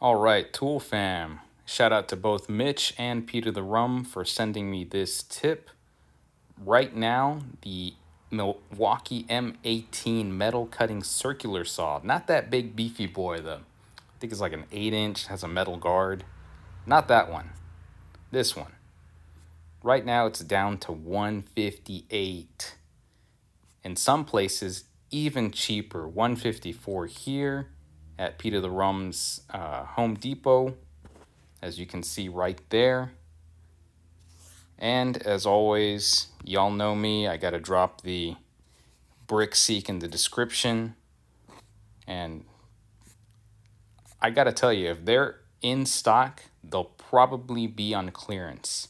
All right, Tool fam. Shout out to both Mitch and Peter the Rum for sending me this tip. Right now, the Milwaukee M18 metal cutting circular saw. Not that big beefy boy though. I think it's like an 8-inch, has a metal guard. Not that one. This one. Right now it's down to 158. In some places, even cheaper. 154 here at Peter the Rum's Home Depot, as you can see right there. And as always, y'all know me, I gotta drop the Brickseek in the description. And I gotta tell you, if they're in stock, they'll probably be on clearance.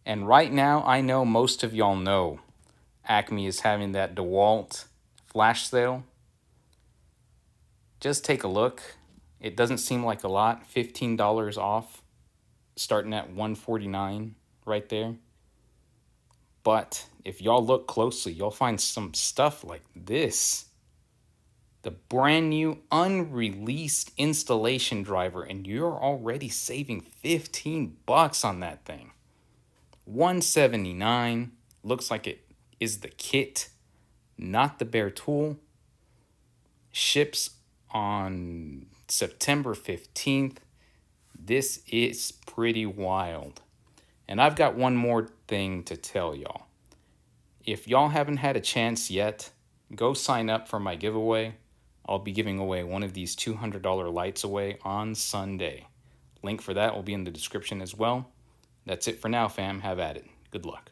And right now, I know most of y'all know Acme is having that DeWalt flash sale. Just take a look. It doesn't seem like a lot. $15 off, starting at $149 right there. But if y'all look closely, you'll find some stuff like this. The brand new unreleased installation driver, and you're already saving $15 on that thing. $179. Looks like it is the kit, not the bare tool. Ships on September 15th. This is pretty wild. And I've got one more thing to tell y'all. If y'all haven't had a chance yet, go sign up for my giveaway. I'll be giving away one of these $200 lights away on Sunday. Link for that will be in the description as well. That's it for now, fam. Have at it. Good luck.